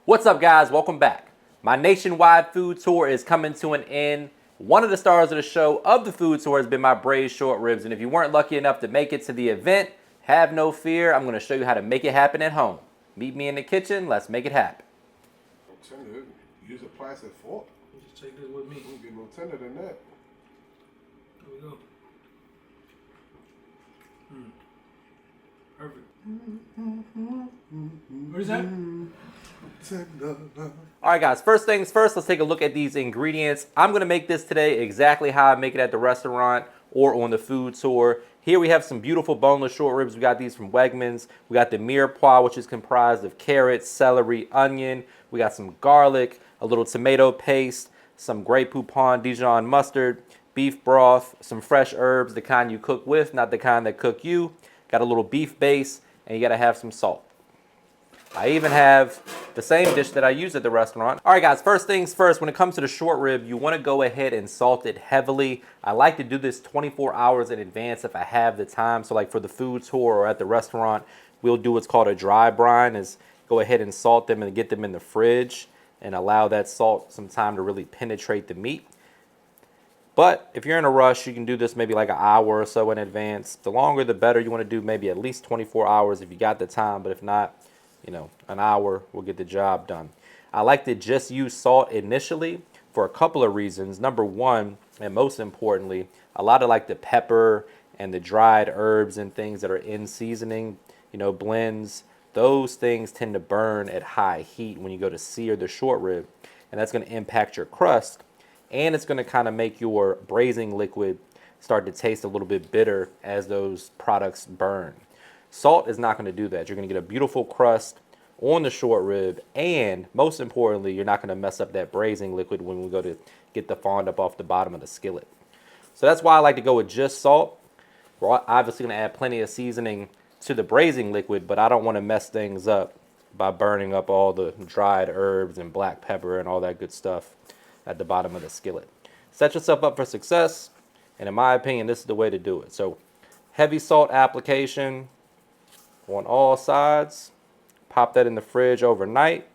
What's up, guys? Welcome back. My nationwide food tour is coming to an end. One of the stars of the show of the food tour has been my braised short ribs, and if you weren't lucky enough to make it to the event, have no fear. I'm going to show you how to make it happen at home. Meet me in the kitchen. Let's make it happen. Tender, use a plastic fork. Just take this with me. It'll get more tender than that. There we go. Perfect. What is that? All right, guys, first things first, let's take a look at these ingredients. I'm going to make this today exactly how I make it at the restaurant or on the food tour. Here we have some beautiful boneless short ribs. We got these from Wegmans. We got the mirepoix, which is comprised of carrots, celery, onion. We got some garlic, a little tomato paste, some Grey Poupon Dijon mustard, beef broth, some fresh herbs, the kind you cook with, not the kind that cook you. Got a little beef base, and you got to have some salt. I even have the same dish that I use at the restaurant. All right, guys, first things first, when it comes to the short rib, you want to go ahead and salt it heavily. I like to do this 24 hours in advance if I have the time. So like for the food tour or at the restaurant, we'll do what's called a dry brine, is go ahead and salt them and get them in the fridge and allow that salt some time to really penetrate the meat. But if you're in a rush, you can do this maybe like an hour or so in advance. The longer, the better. You want to do maybe at least 24 hours if you got the time. But if not, you know, an hour will get the job done. I like to just use salt initially for a couple of reasons. Number one, and most importantly, a lot of like the pepper and the dried herbs and things that are in seasoning, you know, blends, those things tend to burn at high heat when you go to sear the short rib. And that's going to impact your crust. And it's going to kind of make your braising liquid start to taste a little bit bitter as those products burn. Salt is not going to do that. You're going to get a beautiful crust on the short rib, and most importantly, you're not going to mess up that braising liquid when we go to get the fond up off the bottom of the skillet. So that's why I like to go with just salt. We're obviously going to add plenty of seasoning to the braising liquid, but I don't want to mess things up by burning up all the dried herbs and black pepper and all that good stuff at the bottom of the skillet. Set yourself up for success, and in my opinion, this is the way to do it. So heavy salt application on all sides. Pop that in the fridge overnight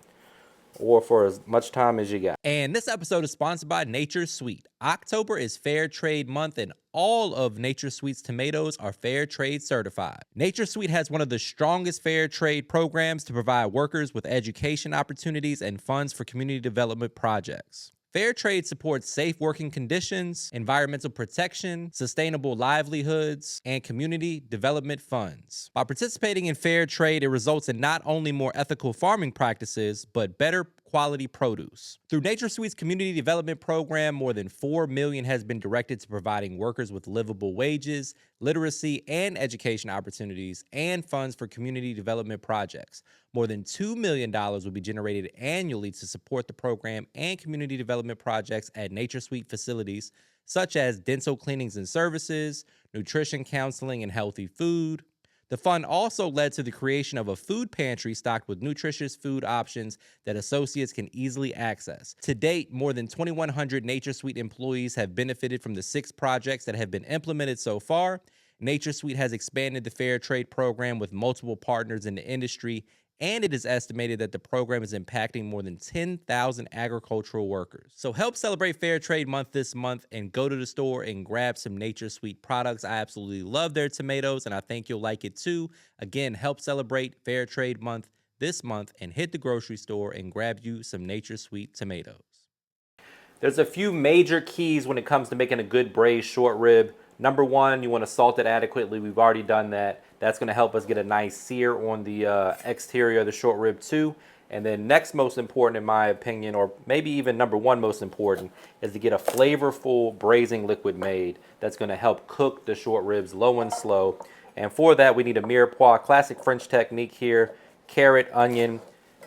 or for as much time as you got. And this episode is sponsored by Nature's Sweet. October is Fair Trade Month, and all of Nature's Sweet's tomatoes are Fair Trade certified. Nature's Sweet has one of the strongest fair trade programs to provide workers with education opportunities and funds for community development projects. Fair trade supports safe working conditions, environmental protection, sustainable livelihoods, and community development funds. By participating in fair trade, it results in not only more ethical farming practices, but better quality produce. Through Nature's Sweet's community development program, more than $4 million has been directed to providing workers with livable wages, literacy, and education opportunities, and funds for community development projects. More than $2 million will be generated annually to support the program and community development projects at Nature's Sweet facilities, such as dental cleanings and services, nutrition counseling and healthy food. The fund also led to the creation of a food pantry stocked with nutritious food options that associates can easily access. To date, more than 2,100 Nature's Sweet employees have benefited from the 6 projects that have been implemented so far. Nature's Sweet has expanded the fair trade program with multiple partners in the industry, and it is estimated that the program is impacting more than 10,000 agricultural workers. So help celebrate Fair Trade Month this month and go to the store and grab some Nature's Sweet products. I absolutely love their tomatoes, and I think you'll like it too. Again, help celebrate Fair Trade Month this month and hit the grocery store and grab you some Nature's Sweet tomatoes. There's a few major keys when it comes to making a good braised short rib. Number one, you want to salt it adequately. We've already done that. That's going to help us get a nice sear on the exterior of the short rib too. And then next most important, in my opinion, or maybe even number one most important, is to get a flavorful braising liquid made that's going to help cook the short ribs low and slow. And for that, we need a mirepoix, classic French technique here, carrot, onion,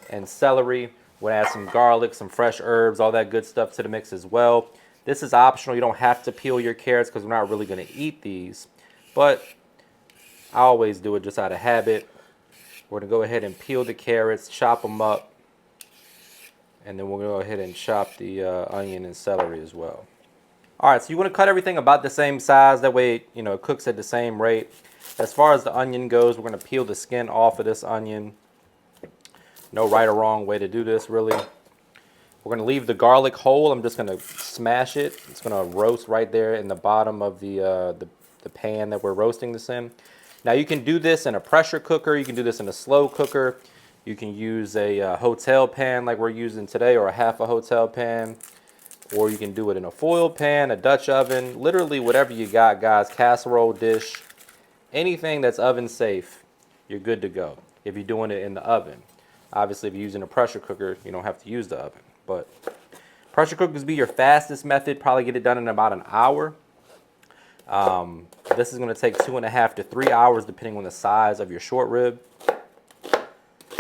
and celery. We'll add some garlic, some fresh herbs, all that good stuff to the mix as well. This is optional. You don't have to peel your carrots because we're not really going to eat these. But I always do it just out of habit. We're going to go ahead and peel the carrots, chop them up, and then we'll go ahead and chop the onion and celery as well. All right, so you want to cut everything about the same size. That way, you know, it cooks at the same rate. As far as the onion goes, we're going to peel the skin off of this onion. No right or wrong way to do this, really. We're going to leave the garlic whole. I'm just going to smash it. It's going to roast right there in the bottom of the pan that we're roasting this in. Now, you can do this in a pressure cooker. You can do this in a slow cooker. You can use a hotel pan like we're using today, or a half a hotel pan. Or you can do it in a foil pan, a Dutch oven, literally whatever you got, guys. Casserole dish, anything that's oven safe, you're good to go if you're doing it in the oven. Obviously, if you're using a pressure cooker, you don't have to use the oven. But pressure cookers be your fastest method. Probably get it done in about an hour. This is going to take 2.5 to 3 hours depending on the size of your short rib.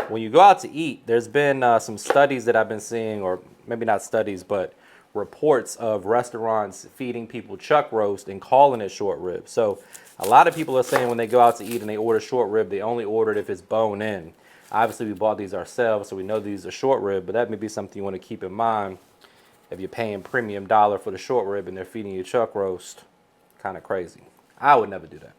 When you go out to eat, there's been some studies that I've been seeing, or maybe not studies, but reports of restaurants feeding people chuck roast and calling it short rib. So a lot of people are saying when they go out to eat and they order short rib, they only order it if it's bone in. Obviously, we bought these ourselves, so we know these are short rib, but that may be something you want to keep in mind if you're paying premium dollar for the short rib and they're feeding you chuck roast. Kind of crazy. I would never do that.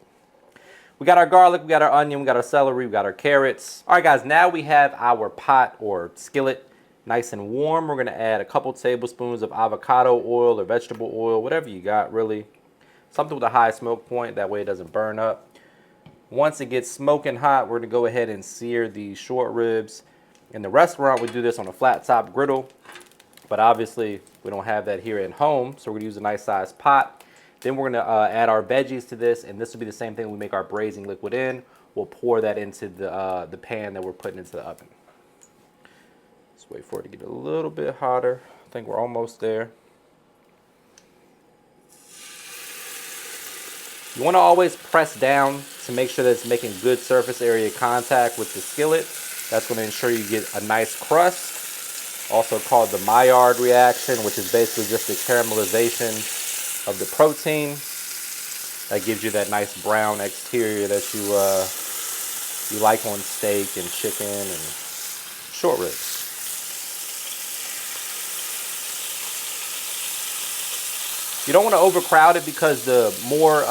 We got our garlic, we got our onion, we got our celery, we got our carrots. All right, guys, now we have our pot or skillet nice and warm. We're going to add a couple tablespoons of avocado oil or vegetable oil, whatever you got, really. Something with a high smoke point, that way it doesn't burn up. Once it gets smoking hot, we're going to go ahead and sear the short ribs. In the restaurant, we do this on a flat top griddle, but obviously we don't have that here at home, so we're going to use a nice sized pot. Then we're going to add our veggies to this, and this will be the same thing we make our braising liquid in. We'll pour that into the pan that we're putting into the oven. Let's wait for it to get a little bit hotter. I think we're almost there. You want to always press down to make sure that it's making good surface area contact with the skillet. That's going to ensure you get a nice crust, also called the Maillard reaction, which is basically just the caramelization of the protein. That gives you that nice brown exterior that you like on steak and chicken and short ribs. You don't want to overcrowd it, because the more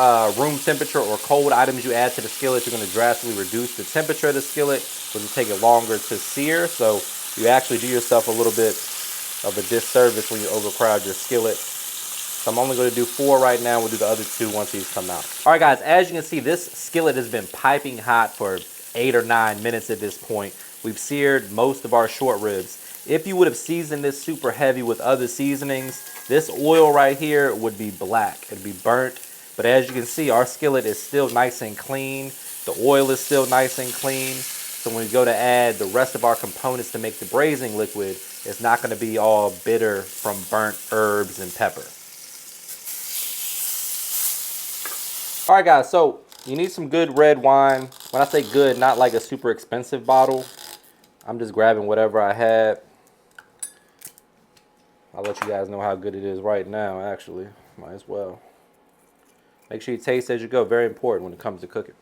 room temperature or cold items you add to the skillet, you're going to drastically reduce the temperature of the skillet, which will take it longer to sear. So you actually do yourself a little bit of a disservice when you overcrowd your skillet. So I'm only going to do 4 right now. We'll do the other 2 once these come out. All right, guys, as you can see, this skillet has been piping hot for 8 or 9 minutes at this point. We've seared most of our short ribs. If you would have seasoned this super heavy with other seasonings, this oil right here would be black. It'd be burnt. But as you can see, our skillet is still nice and clean. The oil is still nice and clean. So when we go to add the rest of our components to make the braising liquid, it's not going to be all bitter from burnt herbs and pepper. All right, guys, so you need some good red wine. When I say good, not like a super expensive bottle. I'm just grabbing whatever I had. I'll let you guys know how good it is right now, actually. Might as well. Make sure you taste as you go. Very important when it comes to cooking.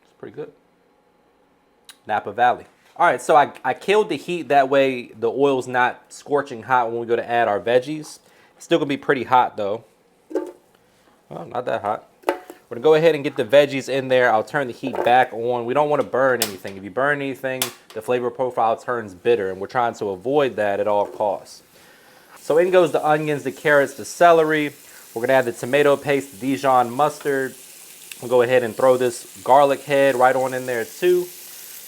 It's pretty good. Napa Valley. All right, so I killed the heat. That way the oil's not scorching hot when we go to add our veggies. It's still going to be pretty hot, though. Well, not that hot. We're going to go ahead and get the veggies in there. I'll turn the heat back on. We don't want to burn anything. If you burn anything, the flavor profile turns bitter, and we're trying to avoid that at all costs. So in goes the onions, the carrots, the celery. We're going to add the tomato paste, the Dijon mustard. We'll go ahead and throw this garlic head right on in there too.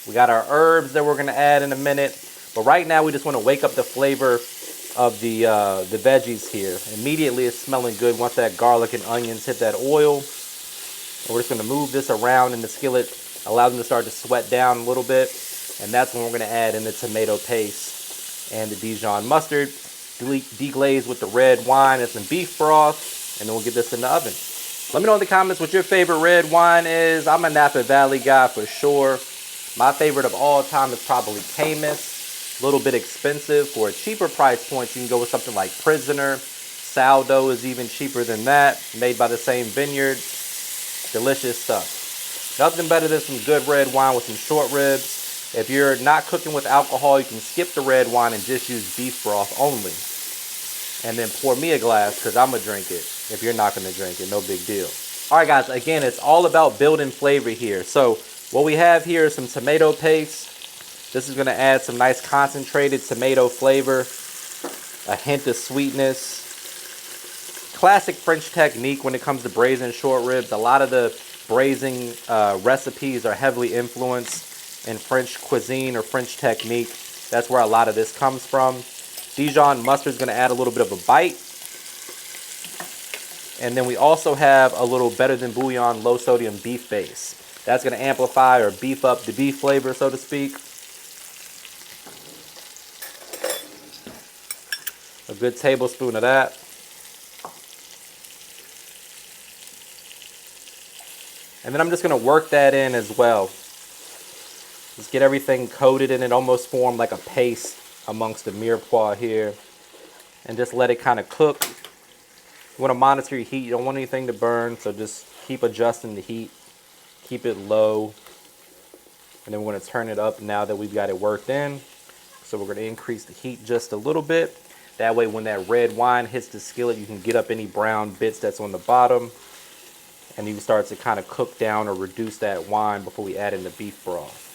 We got our herbs that we're going to add in a minute. But right now we just want to wake up the flavor of the veggies here. Immediately it's smelling good once that garlic and onions hit that oil. And we're just going to move this around in the skillet, allow them to start to sweat down a little bit. And that's when we're going to add in the tomato paste and the Dijon mustard, deglaze with the red wine and some beef broth, and then we'll get this in the oven. Let me know in the comments what your favorite red wine is. I'm a Napa Valley guy for sure. My favorite of all time is probably Caymus. A little bit expensive. For a cheaper price point, you can go with something like Prisoner. Sourdough is even cheaper than that, made by the same vineyard. Delicious stuff. Nothing better than some good red wine with some short ribs. If you're not cooking with alcohol, you can skip the red wine and just use beef broth only. And then pour me a glass, because I'm going to drink it. If you're not going to drink it, no big deal. All right, guys, again, it's all about building flavor here. So what we have here is some tomato paste. This is gonna add some nice concentrated tomato flavor, a hint of sweetness. Classic French technique when it comes to braising short ribs. A lot of the braising recipes are heavily influenced in French cuisine or French technique. That's where a lot of this comes from. Dijon mustard is going to add a little bit of a bite. And then we also have a little Better Than Bouillon low sodium beef base. That's going to amplify or beef up the beef flavor, so to speak. A good tablespoon of that. And then I'm just going to work that in as well. Just get everything coated in it, almost form like a paste amongst the mirepoix here. And just let it kind of cook. You want to monitor your heat. You don't want anything to burn, so just keep adjusting the heat. Keep it low. And then we're going to turn it up now that we've got it worked in. So we're going to increase the heat just a little bit. That way when that red wine hits the skillet, you can get up any brown bits that's on the bottom. And you can start to kind of cook down or reduce that wine before we add in the beef broth.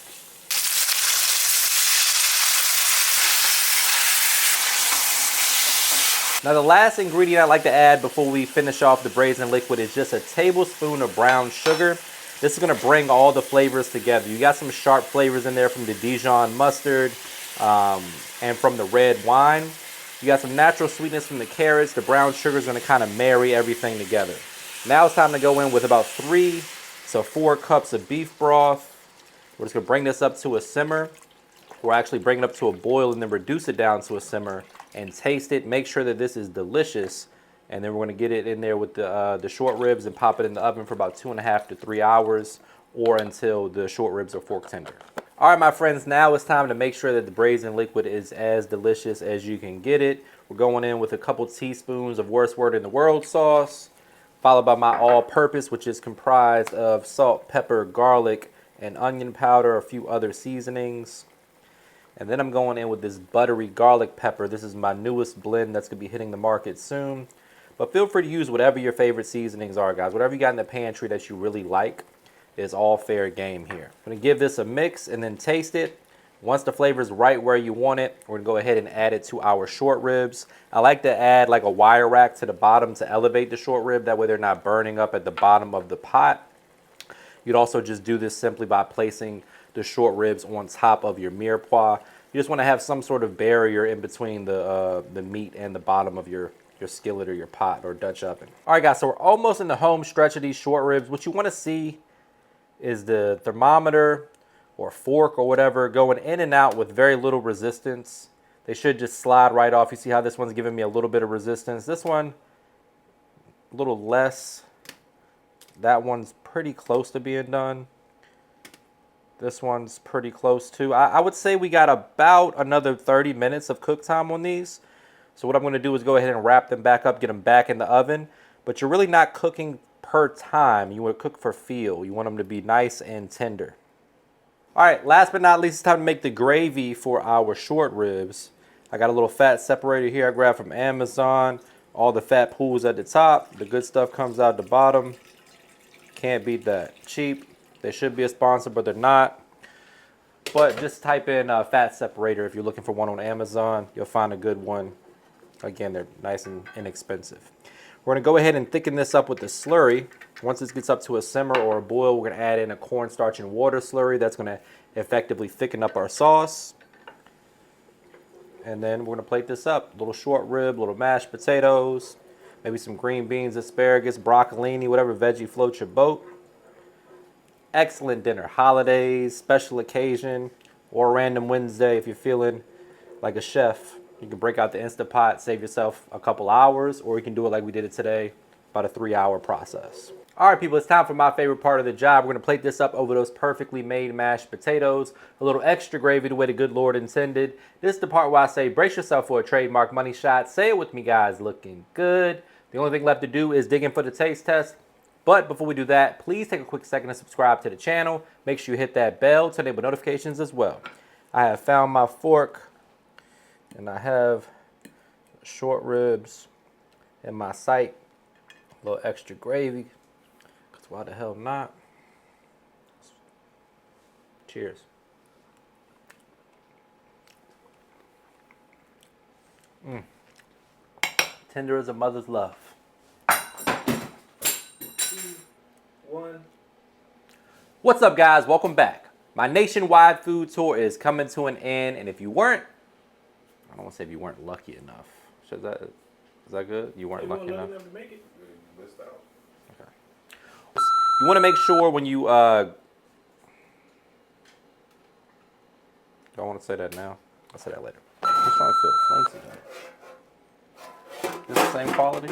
Now the last ingredient I like to add before we finish off the braising liquid is just a tablespoon of brown sugar. This is going to bring all the flavors together. You got some sharp flavors in there from the Dijon mustard and from the red wine. You got some natural sweetness from the carrots. The brown sugar is going to kind of marry everything together. Now it's time to go in with about 3 to 4 cups of beef broth. We're just going to bring this up to a simmer. We're actually bringing it up to a boil and then reduce it down to a simmer and taste it. Make sure that this is delicious. And then we're going to get it in there with the short ribs and pop it in the oven for about 2.5 to 3 hours or until the short ribs are fork tender. All right, my friends, now it's time to make sure that the braising liquid is as delicious as you can get it. We're going in with a couple teaspoons of Worst Word in the World sauce, followed by my all-purpose, which is comprised of salt, pepper, garlic, and onion powder, a few other seasonings. And then I'm going in with this buttery garlic pepper. This is my newest blend that's going to be hitting the market soon. But feel free to use whatever your favorite seasonings are, guys. Whatever you got in the pantry that you really like is all fair game here. I'm going to give this a mix and then taste it. Once the flavor is right where you want it, we're going to go ahead and add it to our short ribs. I like to add like a wire rack to the bottom to elevate the short rib. That way they're not burning up at the bottom of the pot. You'd also just do this simply by placing the short ribs on top of your mirepoix. You just want to have some sort of barrier in between the meat and the bottom of your skillet or your pot or Dutch oven. All right, guys, so we're almost in the home stretch of these short ribs. What you want to see is the thermometer or fork or whatever going in and out with very little resistance. They should just slide right off. You see how this one's giving me a little bit of resistance. This one, a little less. That one's pretty close to being done. This one's pretty close too. I would say we got about another 30 minutes of cook time on these. So what I'm going to do is go ahead and wrap them back up, get them back in the oven. But you're really not cooking per time. You want to cook for feel. You want them to be nice and tender. All right, last but not least, it's time to make the gravy for our short ribs. I got a little fat separator here I grabbed from Amazon. All the fat pools at the top. The good stuff comes out the bottom. Can't beat that. Cheap. They should be a sponsor, but they're not. But just type in fat separator if you're looking for one on Amazon. You'll find a good one. Again, they're nice and inexpensive. We're going to go ahead and thicken this up with the slurry. Once this gets up to a simmer or a boil, we're going to add in a cornstarch and water slurry. That's going to effectively thicken up our sauce. And then we're going to plate this up. A little short rib, little mashed potatoes, maybe some green beans, asparagus, broccolini, whatever veggie floats your boat. Excellent dinner. Holidays, special occasion, or random Wednesday if you're feeling like a chef. You can break out the Instant Pot, save yourself a couple hours, or you can do it like we did it today, about a 3-hour process. All right, people, it's time for my favorite part of the job. We're going to plate this up over those perfectly made mashed potatoes. A little extra gravy the way the good Lord intended. This is the part where I say, brace yourself for a trademark money shot. Say it with me, guys. Looking good. The only thing left to do is dig in for the taste test. But before we do that, please take a quick second to subscribe to the channel. Make sure you hit that bell to enable notifications as well. I have found my fork. And I have short ribs in my sight, a little extra gravy Why the hell not? Cheers. Tender as a mother's love. 2, 1. What's up, guys? Welcome back. My nationwide food tour is coming to an end, and if you weren't, I don't want to say if you weren't lucky enough. Is that good? You weren't lucky enough? To make it. You missed out. Okay. You want to make sure when you don't want to say that now. I'll say that later. I'm just trying to feel flimsy. This the same quality?